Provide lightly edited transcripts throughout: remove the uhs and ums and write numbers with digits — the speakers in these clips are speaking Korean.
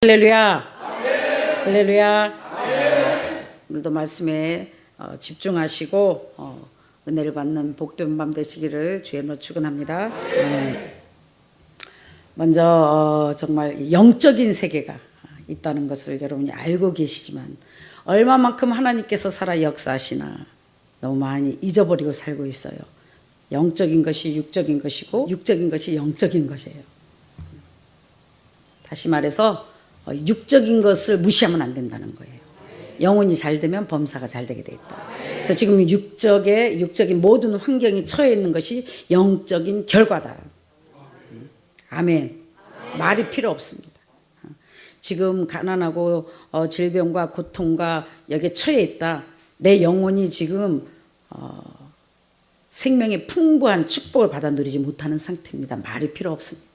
할렐루야. 할렐루야. 오늘도 말씀에 집중하시고 은혜를 받는 복된 밤 되시기를 주의 이름으로 축원합니다. 먼저 정말 영적인 세계가 있다는 것을 여러분이 알고 계시지만 얼마만큼 하나님께서 살아 역사하시나 너무 많이 잊어버리고 살고 있어요. 영적인 것이 육적인 것이고 육적인 것이 영적인 것이에요. 다시 말해서 육적인 것을 무시하면 안 된다는 거예요. 영혼이 잘 되면 범사가 잘 되게 돼 있다. 그래서 지금 육적인 모든 환경이 처해 있는 것이 영적인 결과다. 아멘. 말이 필요 없습니다. 지금 가난하고 질병과 고통과 여기에 처해 있다. 내 영혼이 지금 생명의 풍부한 축복을 받아 누리지 못하는 상태입니다. 말이 필요 없습니다.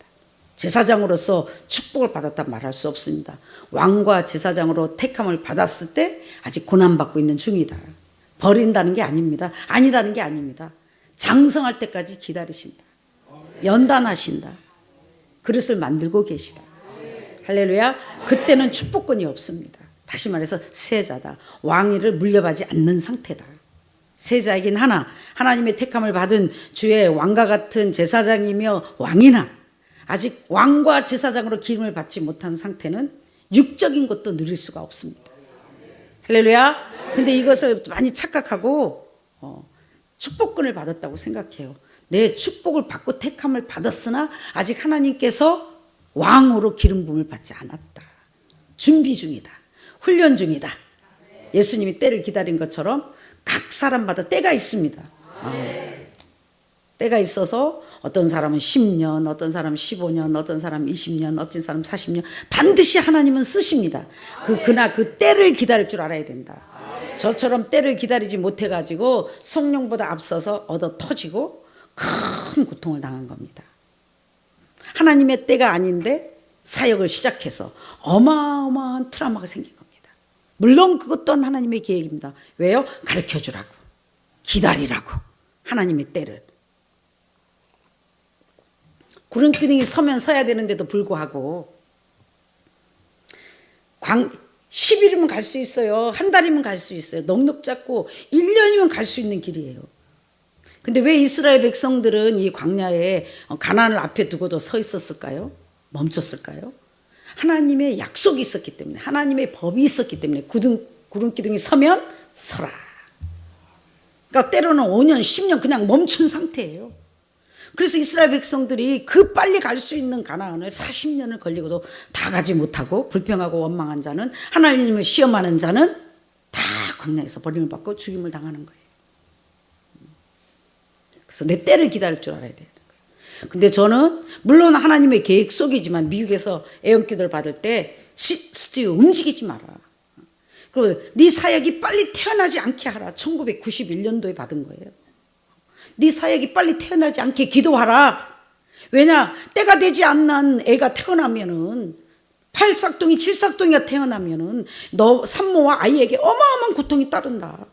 제사장으로서 축복을 받았다 말할 수 없습니다. 왕과 제사장으로 택함을 받았을 때 아직 고난받고 있는 중이다. 버린다는 게 아닙니다. 아니라는 게 아닙니다. 장성할 때까지 기다리신다. 연단하신다. 그릇을 만들고 계시다. 할렐루야. 그때는 축복권이 없습니다. 다시 말해서 세자다. 왕위를 물려받지 않는 상태다. 세자이긴 하나 하나님의 택함을 받은 주의 왕과 같은 제사장이며 왕이나 아직 왕과 제사장으로 기름을 받지 못한 상태는 육적인 것도 누릴 수가 없습니다. 할렐루야. 근데 이것을 많이 착각하고 축복권을 받았다고 생각해요. 내 축복을 받고 택함을 받았으나 아직 하나님께서 왕으로 기름 부음을 받지 않았다. 준비 중이다. 훈련 중이다. 예수님이 때를 기다린 것처럼 각 사람마다 때가 있습니다. 때가 있어서 어떤 사람은 10년, 어떤 사람은 15년, 어떤 사람은 20년, 어떤 사람은 40년 반드시 하나님은 쓰십니다. 그러나 그 때를 기다릴 줄 알아야 된다. 저처럼 때를 기다리지 못해가지고 성령보다 앞서서 얻어 터지고 큰 고통을 당한 겁니다. 하나님의 때가 아닌데 사역을 시작해서 어마어마한 트라우마가 생긴 겁니다. 물론 그것 또한 하나님의 계획입니다. 왜요? 가르쳐주라고, 기다리라고, 하나님의 때를. 구름기둥이 서면 서야 되는데도 불구하고 10일이면 갈 수 있어요. 한 달이면 갈 수 있어요. 넉넉 잡고 1년이면 갈 수 있는 길이에요. 근데 왜 이스라엘 백성들은 이 광야에 가나안을 앞에 두고도 서 있었을까요? 멈췄을까요? 하나님의 약속이 있었기 때문에, 하나님의 법이 있었기 때문에 구름기둥이 서면 서라. 그러니까 때로는 5년, 10년 그냥 멈춘 상태예요. 그래서 이스라엘 백성들이 그 빨리 갈 수 있는 가나안을 40년을 걸리고도 다 가지 못하고 불평하고 원망한 자는, 하나님을 시험하는 자는 다 광야에서 버림을 받고 죽임을 당하는 거예요. 그래서 내 때를 기다릴 줄 알아야 되는 거예요. 근데 저는 물론 하나님의 계획 속이지만 미국에서 애원기도를 받을 때 스튜 움직이지 마라. 그리고 네 사역이 빨리 태어나지 않게 하라. 1991년도에 받은 거예요. 네 사역이 빨리 태어나지 않게 기도하라. 왜냐? 때가 되지 않는 애가 태어나면은 8삭동이 7삭동이가 태어나면은 너 산모와 아이에게 어마어마한 고통이 따른다.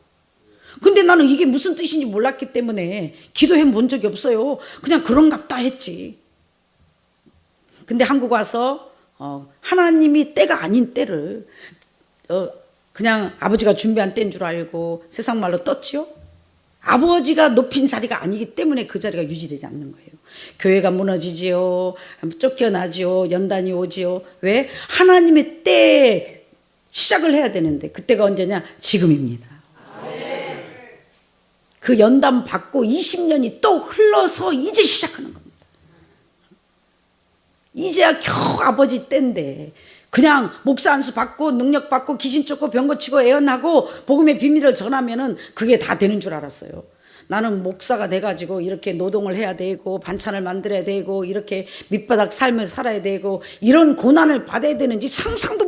근데 나는 이게 무슨 뜻인지 몰랐기 때문에 기도해 본 적이 없어요. 그냥 그런갑다 했지. 근데 한국 와서 하나님이 때가 아닌 때를 그냥 아버지가 준비한 때인 줄 알고 세상 말로 떴지요. 아버지가 높인 자리가 아니기 때문에 그 자리가 유지되지 않는 거예요. 교회가 무너지지요. 쫓겨나지요. 연단이 오지요. 왜? 하나님의 때에 시작을 해야 되는데 그때가 언제냐? 지금입니다. 그 연단 받고 20년이 또 흘러서 이제 시작하는 겁니다. 이제야 겨우 아버지 때인데 그냥 목사 안수 받고 능력 받고 귀신 쫓고 병 고치고 애언하고 복음의 비밀을 전하면은 그게 다 되는 줄 알았어요. 나는 목사가 돼가지고 이렇게 노동을 해야 되고 반찬을 만들어야 되고 이렇게 밑바닥 삶을 살아야 되고 이런 고난을 받아야 되는지 상상도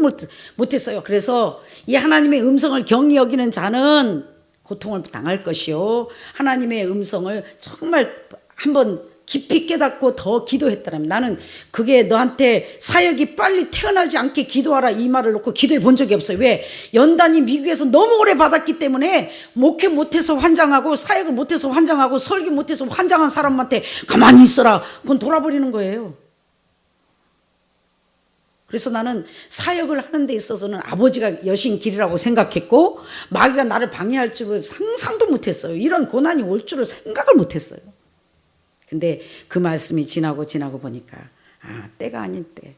못했어요. 그래서 이 하나님의 음성을 경히 여기는 자는 고통을 당할 것이요, 하나님의 음성을 정말 한번 깊이 깨닫고 더 기도했다면, 나는 그게 너한테 사역이 빨리 태어나지 않게 기도하라 이 말을 놓고 기도해 본 적이 없어요. 왜? 연단이 미국에서 너무 오래 받았기 때문에 목회 못해서 환장하고 사역을 못해서 환장하고 설교 못해서 환장한 사람한테 가만히 있어라 그건 돌아버리는 거예요. 그래서 나는 사역을 하는 데 있어서는 아버지가 여신 길이라고 생각했고 마귀가 나를 방해할 줄을 상상도 못했어요. 이런 고난이 올 줄을 생각을 못했어요. 근데 그 말씀이 지나고 보니까 때가 아닌 때.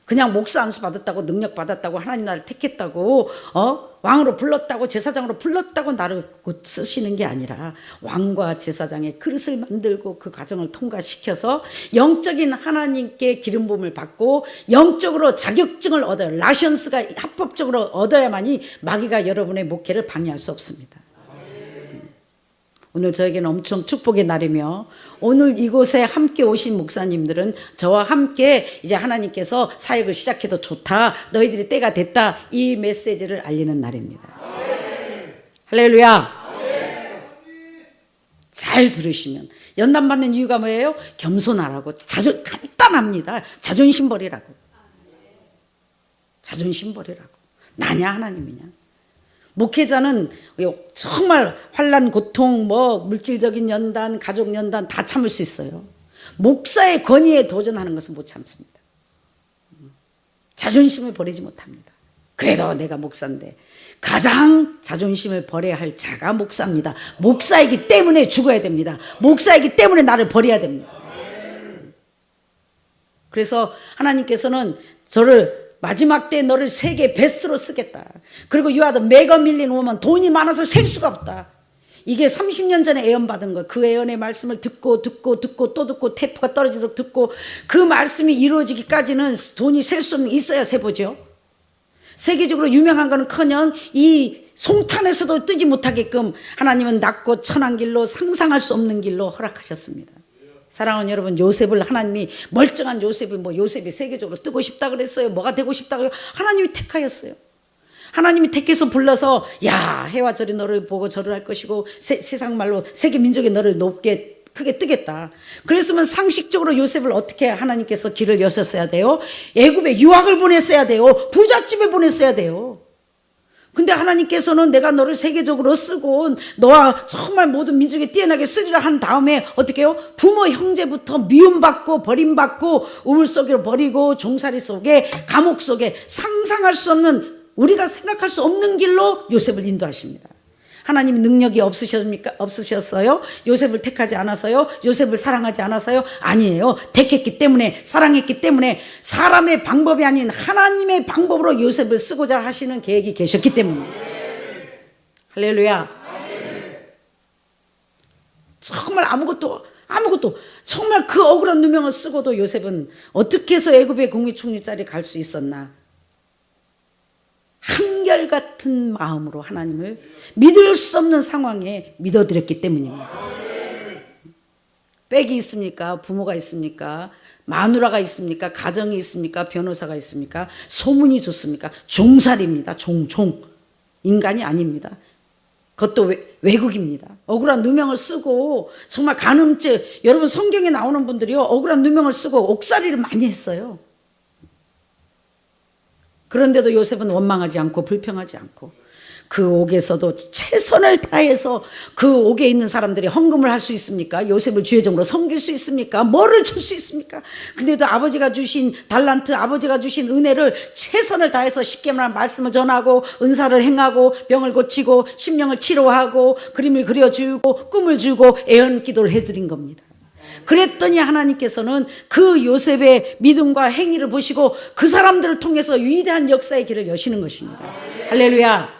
그냥 목사 안수 받았다고 능력 받았다고 하나님 나를 택했다고 왕으로 불렀다고 제사장으로 불렀다고 나를 곧 쓰시는 게 아니라 왕과 제사장의 그릇을 만들고 그 과정을 통과시켜서 영적인 하나님께 기름 부음을 받고 영적으로 자격증을 얻어요. 라션스가 합법적으로 얻어야만이 마귀가 여러분의 목회를 방해할 수 없습니다. 오늘 저에게는 엄청 축복의 날이며 오늘 이곳에 함께 오신 목사님들은 저와 함께 이제 하나님께서 사역을 시작해도 좋다. 너희들이 때가 됐다. 이 메시지를 알리는 날입니다. 할렐루야. 잘 들으시면 연단 받는 이유가 뭐예요? 겸손하라고. 간단합니다. 자존심 버리라고. 자존심 버리라고. 나냐 하나님이냐. 목회자는 정말 환난, 고통, 물질적인 연단, 가족 연단 다 참을 수 있어요. 목사의 권위에 도전하는 것은 못 참습니다. 자존심을 버리지 못합니다. 그래도 내가 목사인데 가장 자존심을 버려야 할 자가 목사입니다. 목사이기 때문에 죽어야 됩니다. 목사이기 때문에 나를 버려야 됩니다. 그래서 하나님께서는 저를 마지막 때 너를 세계 베스트로 쓰겠다. 그리고 you are the mega million woman. 돈이 많아서 셀 수가 없다. 이게 30년 전에 애언받은 거. 그 애언의 말씀을 듣고 또 듣고 테이프가 떨어지도록 듣고 그 말씀이 이루어지기까지는 돈이 셀 수는 있어야 세보죠. 세계적으로 유명한 거는커녕 이 송탄에서도 뜨지 못하게끔 하나님은 낮고 천한 길로 상상할 수 없는 길로 허락하셨습니다. 사랑하는 여러분, 요셉을 하나님이 멀쩡한 요셉이 요셉이 세계적으로 뜨고 싶다 그랬어요. 뭐가 되고 싶다 그래요. 하나님이 택하였어요. 하나님이 택해서 불러서 해와 절이 너를 보고 절을 할 것이고 세상 말로 세계 민족이 너를 높게 크게 뜨겠다. 그랬으면 상식적으로 요셉을 어떻게 하나님께서 길을 여셨어야 돼요? 애굽에 유학을 보냈어야 돼요. 부잣집에 보냈어야 돼요. 근데 하나님께서는 내가 너를 세계적으로 쓰고 너와 정말 모든 민족에 뛰어나게 쓰리라 한 다음에 어떻게 해요? 부모 형제부터 미움받고 버림받고 우물 속으로 버리고 종살이 속에 감옥 속에 상상할 수 없는 우리가 생각할 수 없는 길로 요셉을 인도하십니다. 하나님이 능력이 없으셨어요? 요셉을 택하지 않아서요? 요셉을 사랑하지 않아서요? 아니에요. 택했기 때문에 사랑했기 때문에 사람의 방법이 아닌 하나님의 방법으로 요셉을 쓰고자 하시는 계획이 계셨기 때문에. 할렐루야. 정말 아무것도 정말 그 억울한 누명을 쓰고도 요셉은 어떻게 해서 애굽의 국무총리 자리에 갈 수 있었나? 한결같은 마음으로 하나님을 믿을 수 없는 상황에 믿어드렸기 때문입니다. 빽이 있습니까? 부모가 있습니까? 마누라가 있습니까? 가정이 있습니까? 변호사가 있습니까? 소문이 좋습니까? 종살입니다. 종. 인간이 아닙니다. 그것도 외국입니다. 억울한 누명을 쓰고 정말 간음죄, 여러분 성경에 나오는 분들이요 억울한 누명을 쓰고 옥살이를 많이 했어요. 그런데도 요셉은 원망하지 않고 불평하지 않고 그 옥에서도 최선을 다해서 그 옥에 있는 사람들이 헌금을 할 수 있습니까? 요셉을 주의종으로 섬길 수 있습니까? 뭐를 줄 수 있습니까? 근데도 아버지가 주신 달란트, 아버지가 주신 은혜를 최선을 다해서 쉽게 말하면 말씀을 전하고 은사를 행하고 병을 고치고 심령을 치료하고 그림을 그려주고 꿈을 주고 애언 기도를 해드린 겁니다. 그랬더니 하나님께서는 그 요셉의 믿음과 행위를 보시고 그 사람들을 통해서 위대한 역사의 길을 여시는 것입니다. 할렐루야.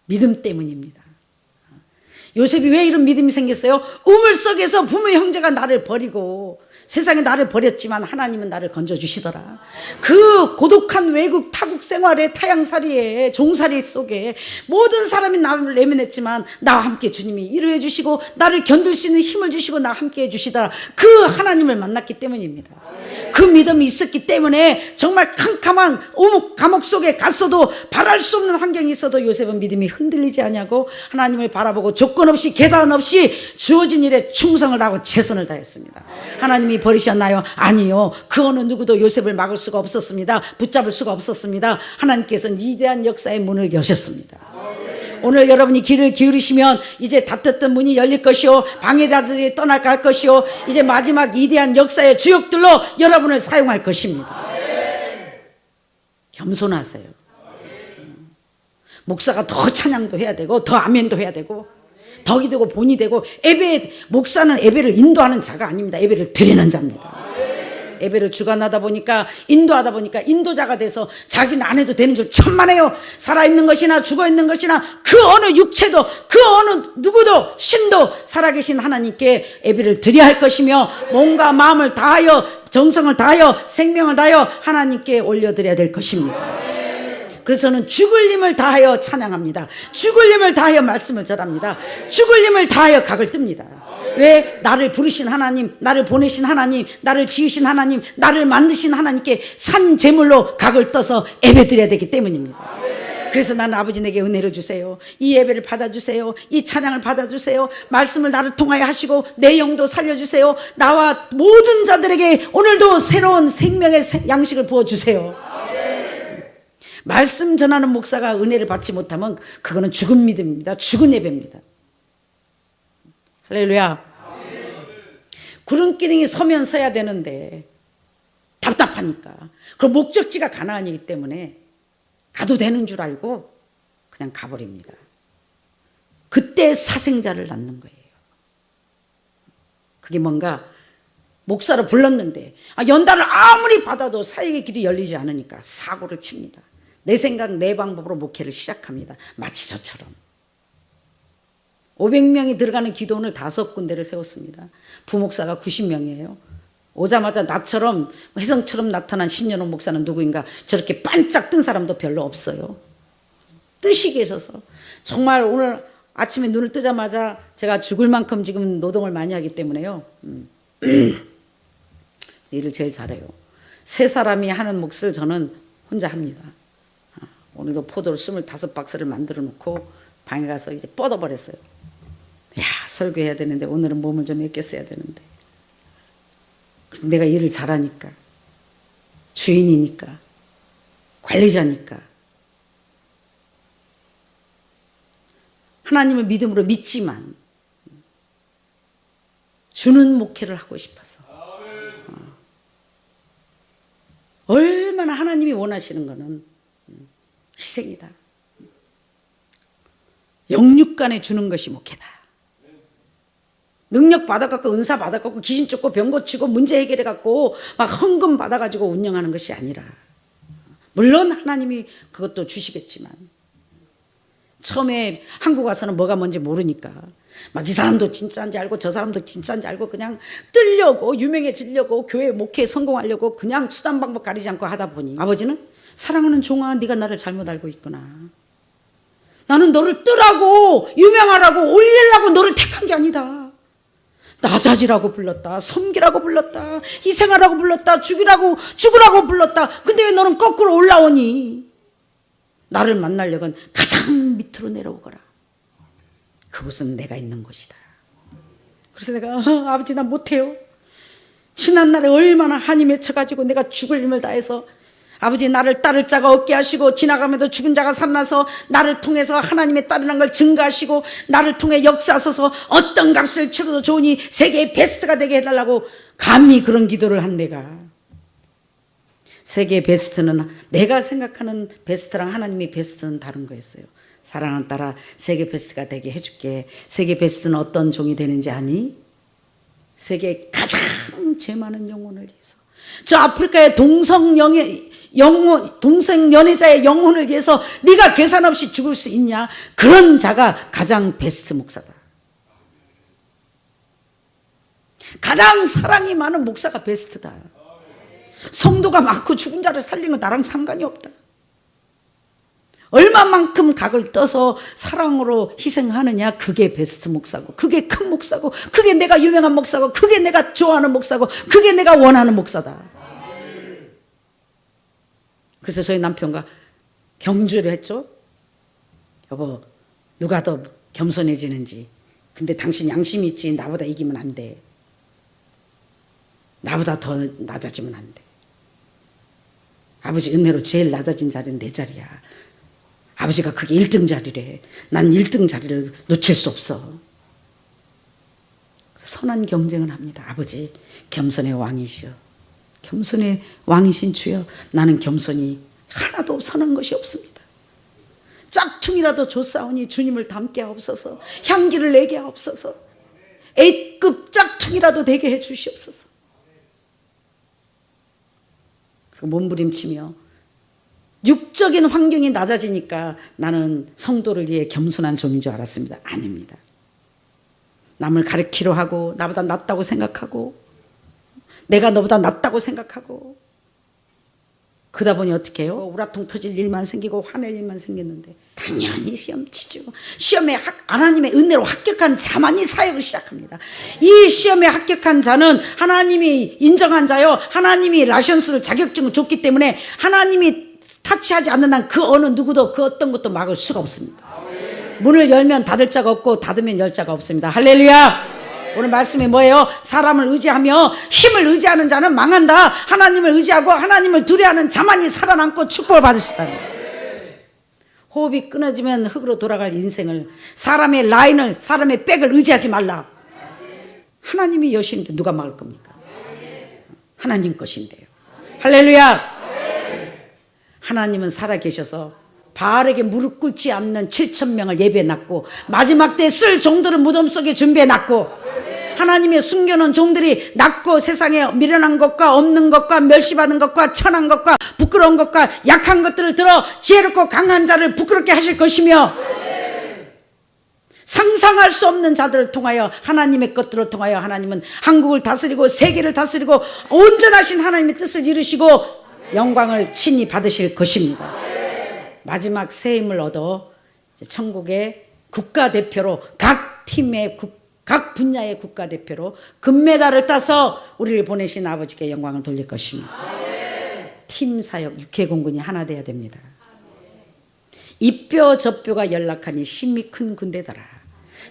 믿음 때문입니다. 요셉이 왜 이런 믿음이 생겼어요? 우물 속에서 부모 형제가 나를 버리고 세상에 나를 버렸지만 하나님은 나를 건져주시더라. 그 고독한 외국 타국 생활의 타양살이에 종살이 속에 모든 사람이 나를 내면했지만 나와 함께 주님이 이루어 주시고 나를 견딜 수 있는 힘을 주시고 나와 함께 해주시더라. 그 하나님을 만났기 때문입니다. 그 믿음이 있었기 때문에 정말 캄캄한 감옥 속에 갔어도 바랄 수 없는 환경이 있어도 요셉은 믿음이 흔들리지 않냐고 하나님을 바라보고 조건 없이 계단 없이 주어진 일에 충성을 다하고 최선을 다했습니다. 하나님이 버리셨나요? 아니요. 그 어느 누구도 요셉을 막을 수가 없었습니다. 붙잡을 수가 없었습니다. 하나님께서는 위대한 역사의 문을 여셨습니다. 오늘 여러분이 귀를 기울이시면 이제 닫혔던 문이 열릴 것이요, 방해자들이 떠나갈 것이요, 이제 마지막 위대한 역사의 주역들로 여러분을 사용할 것입니다. 겸손하세요. 목사가 더 찬양도 해야 되고 더 아멘도 해야 되고 덕이 되고 본이 되고, 목사는 예배를 인도하는 자가 아닙니다. 예배를 드리는 자입니다. 예배를 주관하다 보니까, 인도하다 보니까 인도자가 돼서 자기는 안 해도 되는 줄 천만에요. 살아있는 것이나 죽어있는 것이나 그 어느 육체도, 그 어느 누구도, 신도 살아계신 하나님께 예배를 드려야 할 것이며, 몸과 마음을 다하여, 정성을 다하여, 생명을 다하여 하나님께 올려드려야 될 것입니다. 그래서 저는 죽을 힘을 다하여 찬양합니다. 죽을 힘을 다하여 말씀을 전합니다. 죽을 힘을 다하여 각을 뜹니다. 왜? 나를 부르신 하나님, 나를 보내신 하나님, 나를 지으신 하나님, 나를 만드신 하나님께 산 제물로 각을 떠서 예배드려야 되기 때문입니다. 그래서 나는 아버지 내게 은혜를 주세요. 이 예배를 받아주세요. 이 찬양을 받아주세요. 말씀을 나를 통하여 하시고 내 영도 살려주세요. 나와 모든 자들에게 오늘도 새로운 생명의 양식을 부어주세요. 말씀 전하는 목사가 은혜를 받지 못하면 그거는 죽은 믿음입니다. 죽은 예배입니다. 할렐루야. 구름기둥이 서면 서야 되는데 답답하니까, 그 목적지가 가나안이기 때문에 가도 되는 줄 알고 그냥 가버립니다. 그때 사생자를 낳는 거예요. 그게 뭔가, 목사로 불렀는데 연단을 아무리 받아도 사역의 길이 열리지 않으니까 사고를 칩니다. 내 생각 내 방법으로 목회를 시작합니다. 마치 저처럼 500명이 들어가는 기도원을 5군데를 세웠습니다. 부목사가 90명이에요. 오자마자 나처럼, 혜성처럼 나타난 신년원 목사는 누구인가, 저렇게 반짝 뜬 사람도 별로 없어요. 뜻이 계셔서 정말 오늘 아침에 눈을 뜨자마자, 제가 죽을 만큼 지금 노동을 많이 하기 때문에요, 일을 제일 잘해요. 3사람이 하는 몫을 저는 혼자 합니다. 오늘도 포도를 25박스를 만들어 놓고 방에 가서 이제 뻗어버렸어요. 야, 설교해야 되는데 오늘은 몸을 좀 아꼈어야 되는데. 그래서 내가 일을 잘하니까, 주인이니까, 관리자니까, 하나님을 믿음으로 믿지만 주는 목회를 하고 싶어서. 얼마나 하나님이 원하시는 거는 희생이다. 영육간에 주는 것이 목회다. 능력 받아갖고, 은사 받아갖고, 귀신 쫓고 병 고치고 문제 해결해갖고 막 헌금 받아가지고 운영하는 것이 아니라, 물론 하나님이 그것도 주시겠지만, 처음에 한국 와서는 뭐가 뭔지 모르니까 막 이 사람도 진짜인지 알고 저 사람도 진짜인지 알고 그냥 뜨려고, 유명해지려고, 교회 목회에 성공하려고 그냥 수단 방법 가리지 않고 하다 보니, 아버지는 사랑하는 종아, 네가 나를 잘못 알고 있구나. 나는 너를 뜨라고, 유명하라고, 올리려고 너를 택한 게 아니다. 낮아지라고 불렀다, 섬기라고 불렀다, 희생하라고 불렀다, 죽으라고 불렀다. 근데 왜 너는 거꾸로 올라오니? 나를 만나려면 가장 밑으로 내려오거라. 그곳은 내가 있는 곳이다. 그래서 내가 아버지 나 못해요. 지난날에 얼마나 한이 맺혀가지고 내가 죽을 힘을 다해서, 아버지 나를 따를 자가 없게 하시고 지나가면서 죽은 자가 살아나서 나를 통해서 하나님의 딸이라는 걸 증거하시고, 나를 통해 역사하소서, 어떤 값을 치러도 좋으니 세계의 베스트가 되게 해달라고 감히 그런 기도를 한 내가, 세계의 베스트는, 내가 생각하는 베스트랑 하나님의 베스트는 다른 거였어요. 사랑하는 딸아, 세계 베스트가 되게 해줄게. 세계 베스트는 어떤 종이 되는지 아니? 세계에 가장 죄 많은 영혼을 위해서, 저 아프리카의 동성연애자의 영혼을 위해서 네가 계산 없이 죽을 수 있냐? 그런 자가 가장 베스트 목사다. 가장 사랑이 많은 목사가 베스트다. 성도가 많고 죽은 자를 살리는 건 나랑 상관이 없다. 얼마만큼 각을 떠서 사랑으로 희생하느냐, 그게 베스트 목사고, 그게 큰 목사고, 그게 내가 유명한 목사고, 그게 내가 좋아하는 목사고, 그게 내가 원하는 목사다. 그래서 저희 남편과 경주를 했죠. 여보, 누가 더 겸손해지는지. 근데 당신 양심이 있지, 나보다 이기면 안 돼. 나보다 더 낮아지면 안 돼. 아버지 은혜로 제일 낮아진 자리는 내 자리야. 아버지가 그게 1등 자리래. 난 1등 자리를 놓칠 수 없어. 선한 경쟁을 합니다. 아버지, 겸손의 왕이시여, 겸손의 왕이신 주여, 나는 겸손이 하나도 선한 것이 없습니다. 짝퉁이라도 줬사오니 주님을 닮게 하옵소서. 향기를 내게 하옵소서. A급 짝퉁이라도 되게 해 주시옵소서. 그리고 몸부림치며 육적인 환경이 낮아지니까 나는 성도를 위해 겸손한 종인 줄 알았습니다. 아닙니다. 남을 가르치려 하고 나보다 낫다고 생각하고 내가 너보다 낫다고 생각하고 그러다 보니 어떻게 해요? 우라통 터질 일만 생기고 화낼 일만 생겼는데 당연히 시험 치죠. 시험에 하나님의 은혜로 합격한 자만이 사역을 시작합니다. 이 시험에 합격한 자는 하나님이 인정한 자요, 하나님이 라션스를 자격증을 줬기 때문에 하나님이 타치하지 않는 한 그 어느 누구도 그 어떤 것도 막을 수가 없습니다. 문을 열면 닫을 자가 없고 닫으면 열 자가 없습니다. 할렐루야. 오늘 말씀이 뭐예요? 사람을 의지하며 힘을 의지하는 자는 망한다. 하나님을 의지하고 하나님을 두려워하는 자만이 살아남고 축복을 받으시다. 호흡이 끊어지면 흙으로 돌아갈 인생을, 사람의 라인을, 사람의 백을 의지하지 말라. 하나님이 여신인데 누가 막을 겁니까? 하나님 것인데요. 할렐루야. 하나님은 살아계셔서 바알에게 무릎 꿇지 않는 7,000명을 예배해 놨고 마지막 때 쓸 종들을 무덤 속에 준비해 놨고 하나님의 숨겨놓은 종들이 낮고 세상에 미련한 것과 없는 것과 멸시받은 것과 천한 것과 부끄러운 것과 약한 것들을 들어 지혜롭고 강한 자를 부끄럽게 하실 것이며 상상할 수 없는 자들을 통하여 하나님의 것들을 통하여 하나님은 한국을 다스리고 세계를 다스리고 온전하신 하나님의 뜻을 이루시고 영광을 친히 받으실 것입니다. 마지막 새 힘을 얻어 천국의 국가대표로 각 팀의 각 분야의 국가대표로 금메달을 따서 우리를 보내신 아버지께 영광을 돌릴 것입니다. 팀 사역, 육해공군이 하나 돼야 됩니다. 이뼈 저뼈가 연락하니 힘이 큰 군대더라.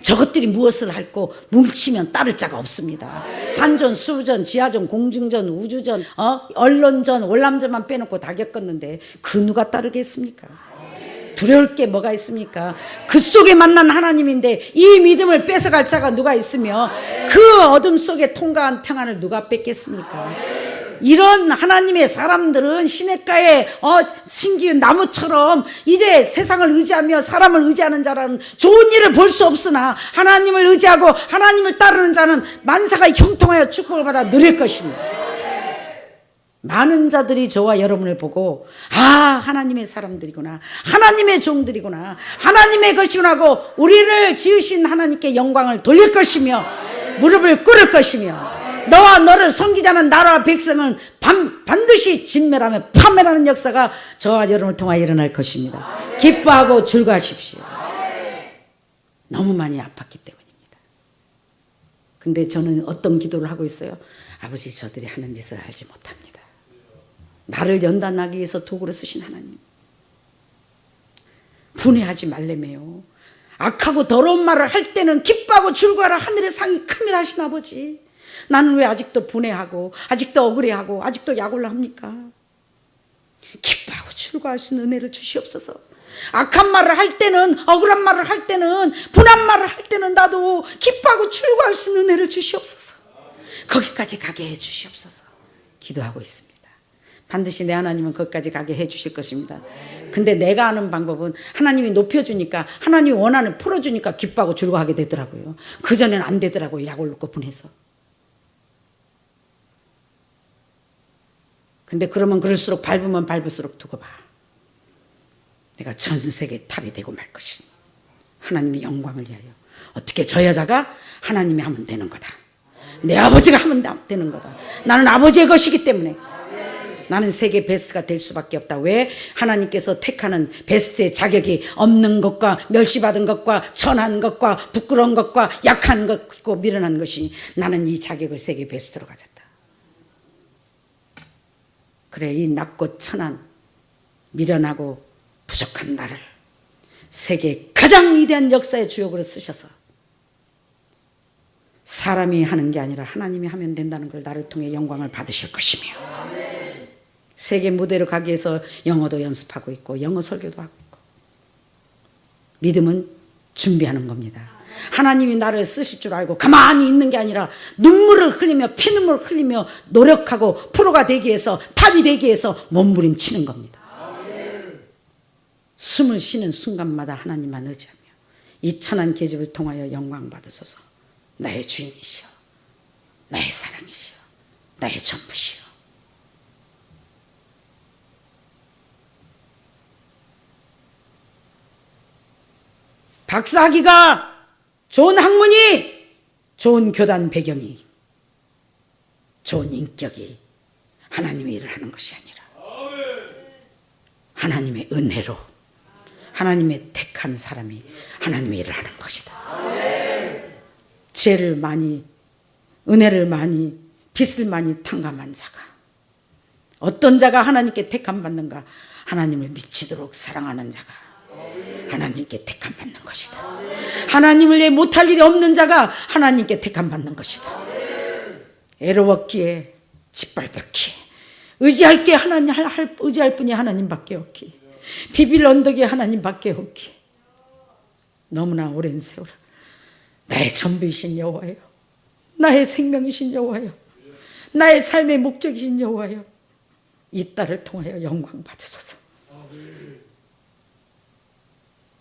저것들이 무엇을 할고 뭉치면 따를 자가 없습니다. 산전, 수전, 지하전, 공중전, 우주전, 언론전, 월남전만 빼놓고 다 겪었는데 그 누가 따르겠습니까? 두려울 게 뭐가 있습니까? 그 속에 만난 하나님인데 이 믿음을 뺏어갈 자가 누가 있으며 그 어둠 속에 통과한 평안을 누가 뺏겠습니까? 이런 하나님의 사람들은 시냇가에 신기한 나무처럼 이제 세상을 의지하며 사람을 의지하는 자라는 좋은 일을 볼 수 없으나 하나님을 의지하고 하나님을 따르는 자는 만사가 형통하여 축복을 받아 누릴 것입니다. 많은 자들이 저와 여러분을 보고 하나님의 사람들이구나, 하나님의 종들이구나, 하나님의 것이구나 하고 우리를 지으신 하나님께 영광을 돌릴 것이며 무릎을 꿇을 것이며 너와 너를 섬기자는 나라와 백성은 반드시 진멸하며 파멸하는 역사가 저와 여러분을 통하여 일어날 것입니다. 기뻐하고 즐거워하십시오. 너무 많이 아팠기 때문입니다. 근데 저는 어떤 기도를 하고 있어요? 아버지, 저들이 하는 짓을 알지 못합니다. 나를 연단하기 위해서 도구로 쓰신 하나님, 분해하지 말래매요. 악하고 더러운 말을 할 때는 기뻐하고 즐거워하라. 하늘의 상이 큼이라 하신 아버지, 나는 왜 아직도 분해하고 아직도 억울해하고 아직도 약올라 합니까? 기뻐하고 즐거워할 수 있는 은혜를 주시옵소서. 악한 말을 할 때는, 억울한 말을 할 때는, 분한 말을 할 때는 나도 기뻐하고 즐거워할 수 있는 은혜를 주시옵소서. 거기까지 가게 해 주시옵소서. 기도하고 있습니다. 반드시 내 하나님은 거기까지 가게 해 주실 것입니다. 근데 내가 아는 방법은 하나님이 높여주니까, 하나님이 원하는 풀어주니까 기뻐하고 즐거워하게 되더라고요. 그전에는 안 되더라고요. 약 올고 분해서. 근데 그러면 그럴수록, 밟으면 밟을수록 두고 봐. 내가 전 세계 탑이 되고 말 것이니 하나님의 영광을 위하여. 어떻게 저 여자가 하나님이 하면 되는 거다. 내 아버지가 하면 되는 거다. 나는 아버지의 것이기 때문에 나는 세계 베스트가 될 수밖에 없다. 왜? 하나님께서 택하는 베스트의 자격이 없는 것과 멸시받은 것과 천한 것과 부끄러운 것과 약한 것과 미련한 것이, 나는 이 자격을 세계 베스트로 가졌다. 그래, 이 낮고 천한 미련하고 부족한 나를 세계 가장 위대한 역사의 주역으로 쓰셔서 사람이 하는 게 아니라 하나님이 하면 된다는 걸 나를 통해 영광을 받으실 것이며, 세계 무대로 가기 위해서 영어도 연습하고 있고 영어 설교도 하고 있고 믿음은 준비하는 겁니다. 하나님이 나를 쓰실 줄 알고 가만히 있는 게 아니라 눈물을 흘리며 피눈물을 흘리며 노력하고 프로가 되기 위해서, 탑이 되기 위해서 몸부림치는 겁니다. 숨을 쉬는 순간마다 하나님만 의지하며 이 천한 계집을 통하여 영광 받으소서. 나의 주인이시여, 나의 사랑이시여, 나의 전부시여. 박사학위가, 좋은 학문이, 좋은 교단 배경이, 좋은 인격이 하나님의 일을 하는 것이 아니라 하나님의 은혜로 하나님의 택한 사람이 하나님의 일을 하는 것이다. 죄를 많이, 은혜를 많이, 빚을 많이 탕감한 자가, 어떤 자가 하나님께 택함 받는가? 하나님을 미치도록 사랑하는 자가 하나님께 택함 받는 것이다. 하나님을 위해 못할 일이 없는 자가 하나님께 택함 받는 것이다. 애로웠기에, 짓밟혔기에, 의지할 게 하나님, 의지할 분이 하나님밖에 없기에, 비빌 언덕에 하나님밖에 없기에, 너무나 오랜 세월 나의 전부이신 여호와여, 나의 생명이신 여호와여, 나의 삶의 목적이신 여호와여, 이 딸을 통하여 영광 받으소서.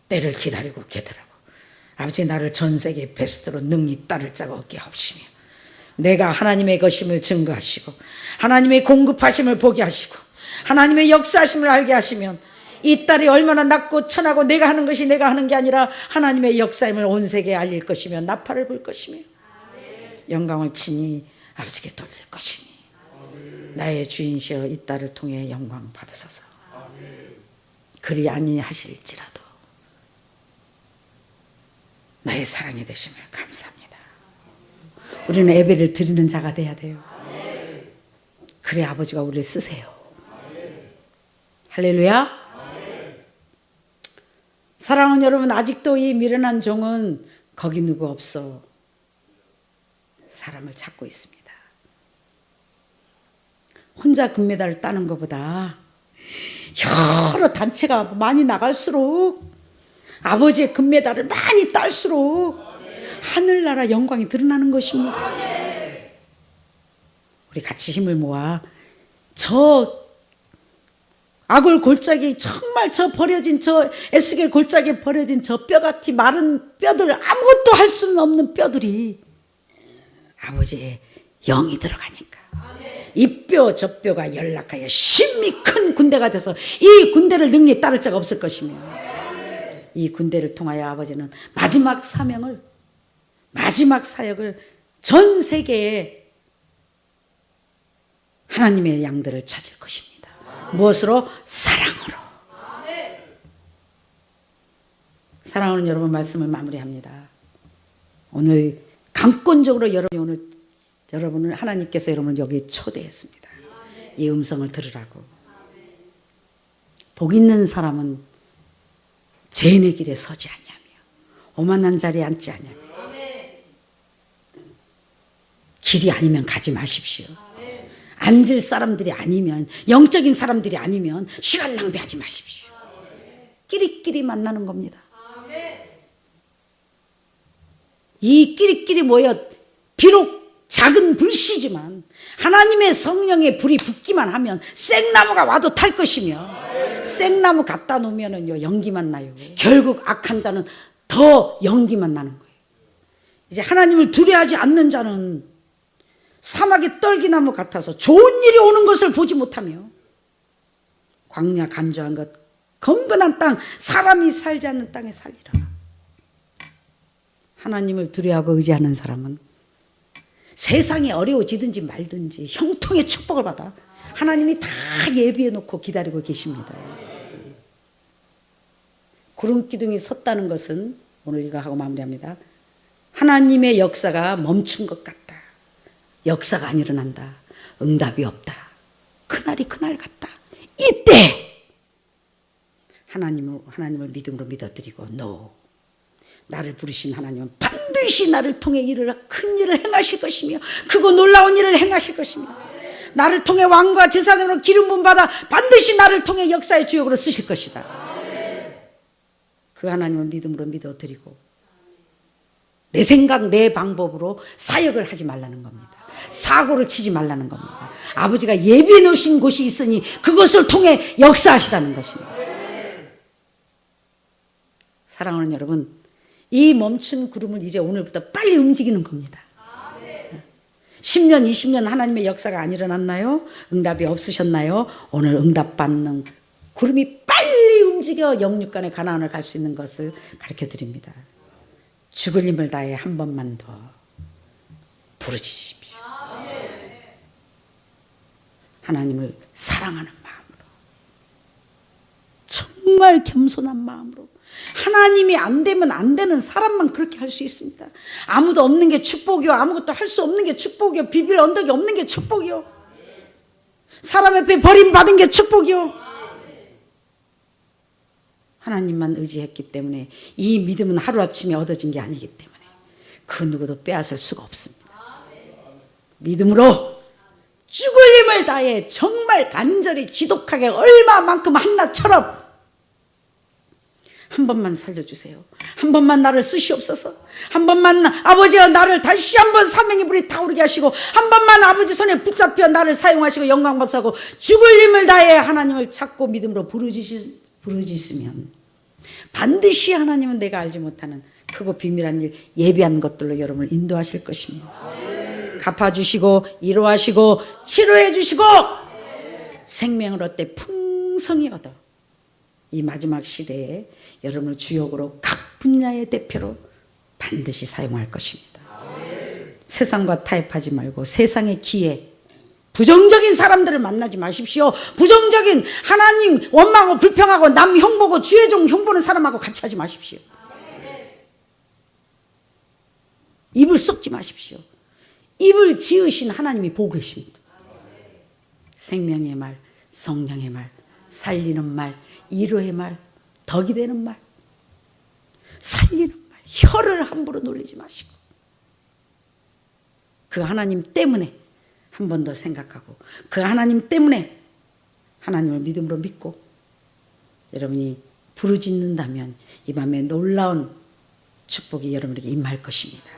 때를 기다리고 아버지, 나를 전 세계 베스트로 능히 따를 자가 없게 하옵시며, 내가 하나님의 것임을 증거하시고 하나님의 공급하심을 보게 하시고 하나님의 역사하심을 알게 하시면 이 딸이 얼마나 낮고 천하고 내가 하는 것이 내가 하는 게 아니라 하나님의 역사임을 온 세계에 알릴 것이며 나팔을 불 것이며 영광을 친히 아버지께 돌릴 것이니 나의 주인이시여 이 딸을 통해 영광 받으소서. 그리 아니하실지라도 나의 사랑이 되심을 감사합니다. 우리는 예배를 드리는 자가 돼야 돼요. 그래 아버지가 우리를 쓰세요. 할렐루야. 사랑하는 여러분, 아직도 이 미련한 종은 거기 누구 없어 사람을 찾고 있습니다. 혼자 금메달을 따는 것보다 여러 단체가 많이 나갈수록, 아버지의 금메달을 많이 딸수록 하늘나라 영광이 드러나는 것입니다. 우리 같이 힘을 모아 저 악을 골짜기, 정말 저 버려진, 저 에스겔 골짜기에 버려진 저 뼈같이 마른 뼈들, 아무것도 할 수는 없는 뼈들이 아버지의 영이 들어가니까 이 뼈 저 뼈가 연락하여 심히 큰 군대가 돼서 이 군대를 능히 따를 자가 없을 것이며, 이 군대를 통하여 아버지는 마지막 사명을, 마지막 사역을 전 세계에 하나님의 양들을 찾을 것입니다. 무엇으로? 사랑으로. 사랑하는 여러분, 말씀을 마무리합니다. 오늘 강권적으로 여러분을 하나님께서 여러분을 여기 초대했습니다. 이 음성을 들으라고. 복 있는 사람은 죄인의 길에 서지 아니하며 오만한 자리에 앉지 아니하며, 길이 아니면 가지 마십시오. 앉을 사람들이 아니면, 영적인 사람들이 아니면 시간 낭비하지 마십시오. 끼리끼리 만나는 겁니다. 이 끼리끼리 모여 비록 작은 불씨지만 하나님의 성령의 불이 붙기만 하면 생나무가 와도 탈 것이며, 생나무 갖다 놓으면은요 연기만 나요. 결국 악한 자는 더 연기만 나는 거예요. 이제 하나님을 두려워하지 않는 자는 사막의 떨기나무 같아서 좋은 일이 오는 것을 보지 못하며, 광야 간조한 것, 건건한 땅, 사람이 살지 않는 땅에 살리라. 하나님을 두려워하고 의지하는 사람은 세상이 어려워지든지 말든지 형통의 축복을 받아 하나님이 다 예비해 놓고 기다리고 계십니다. 구름기둥이 섰다는 것은, 오늘 이거 하고 마무리합니다. 하나님의 역사가 멈춘 것 같다. 역사가 안 일어난다. 응답이 없다. 그날이 그날 같다. 이때 하나님을 믿음으로 믿어드리고, 나를 부르신 하나님은 반드시 나를 통해 큰 일을 행하실 것이며 크고 놀라운 일을 행하실 것이며, 나를 통해 왕과 제사장으로 기름 부음 받아 반드시 나를 통해 역사의 주역으로 쓰실 것이다. 그 하나님을 믿음으로 믿어드리고 내 생각 내 방법으로 사역을 하지 말라는 겁니다. 사고를 치지 말라는 겁니다. 아버지가 예비해 놓으신 곳이 있으니 그것을 통해 역사하시라는 것입니다. 사랑하는 여러분, 이 멈춘 구름을 이제 오늘부터 빨리 움직이는 겁니다. 10년 20년 하나님의 역사가 안 일어났나요? 응답이 없으셨나요? 오늘 응답받는 구름이 빨리 움직여 영육간의 가나안을 갈 수 있는 것을 가르쳐드립니다. 죽을 힘을 다해 한 번만 더 부르짖으십시오. 하나님을 사랑하는 마음으로, 정말 겸손한 마음으로. 하나님이 안 되면 안 되는 사람만 그렇게 할 수 있습니다. 아무도 없는 게 축복이요, 아무것도 할 수 없는 게 축복이요, 비빌 언덕이 없는 게 축복이요, 사람 앞에 버림받은 게 축복이요. 하나님만 의지했기 때문에 이 믿음은 하루아침에 얻어진 게 아니기 때문에 그 누구도 빼앗을 수가 없습니다. 믿음으로 죽을 힘을 다해 정말 간절히 지독하게 얼마만큼 한나처럼 한 번만 살려주세요. 한 번만 나를 쓰시옵소서. 한 번만 아버지가 나를 다시 한번 사명의 불이 타오르게 하시고, 한 번만 아버지 손에 붙잡혀 나를 사용하시고 영광 받으시고, 죽을 힘을 다해 하나님을 찾고 믿음으로 부르짖으면 반드시 하나님은 내가 알지 못하는 크고 비밀한 일, 예비한 것들로 여러분을 인도하실 것입니다. 갚아주시고 위로하시고 치료해 주시고 생명을 얻되 풍성히 얻어 이 마지막 시대에 여러분을 주역으로 각 분야의 대표로 반드시 사용할 것입니다. 세상과 타협하지 말고 세상의 기회, 부정적인 사람들을 만나지 마십시오. 부정적인 하나님 원망하고 불평하고 남 흉보고 주의 종 흉보는 사람하고 같이 하지 마십시오. 입을 썩지 마십시오. 입을 지으신 하나님이 보고 계십니다. 생명의 말, 성령의 말, 살리는 말, 위로의 말, 덕이 되는 말, 살리는 말, 혀를 함부로 놀리지 마시고 그 하나님 때문에 한 번 더 생각하고 그 하나님 때문에 하나님을 믿음으로 믿고 여러분이 부르짖는다면 이 밤에 놀라운 축복이 여러분에게 임할 것입니다.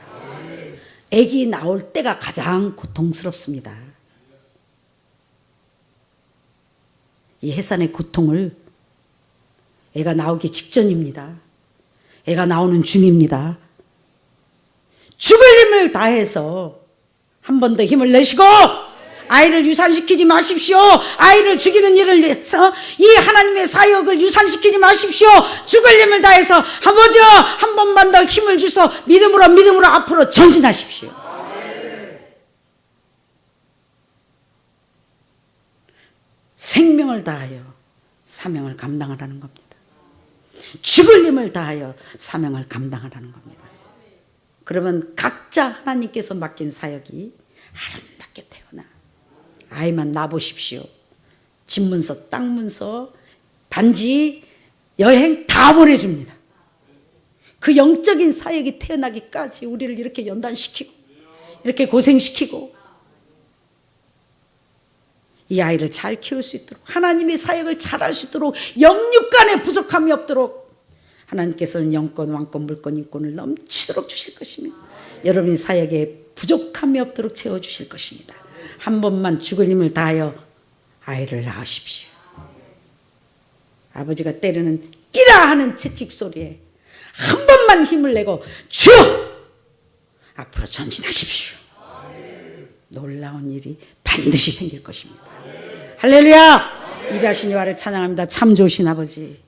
아기 나올 때가 가장 고통스럽습니다. 이 해산의 고통을 애가 나오기 직전입니다. 애가 나오는 중입니다. 죽을 힘을 다해서 한 번 더 힘을 내시고 아이를 유산시키지 마십시오. 아이를 죽이는 일을 해서 이 하나님의 사역을 유산시키지 마십시오. 죽을 힘을 다해서 아버지여 한 번만 더 힘을 주셔 믿음으로 앞으로 전진하십시오. 생명을 다하여 사명을 감당하라는 겁니다. 죽을 힘을 다하여 사명을 감당하라는 겁니다. 그러면 각자 하나님께서 맡긴 사역이 아름답게 태어나 아이만 낳아보십시오. 집문서, 땅문서, 반지, 여행 다 보내줍니다. 그 영적인 사역이 태어나기까지 우리를 이렇게 연단시키고 이렇게 고생시키고 이 아이를 잘 키울 수 있도록 하나님의 사역을 잘할 수 있도록 영육간에 부족함이 없도록 하나님께서는 영권, 왕권, 물권, 인권을 넘치도록 주실 것이며 여러분이 사역에 부족함이 없도록 채워주실 것입니다. 한 번만 죽을 힘을 다하여 아이를 낳으십시오. 아버지가 때리는 끼라 하는 채찍 소리에 한 번만 힘을 내고 주여 앞으로 전진하십시오. 놀라운 일이 반드시 생길 것입니다. 할렐루야! 위대하신 여호와를 찬양합니다. 참 좋으신 아버지,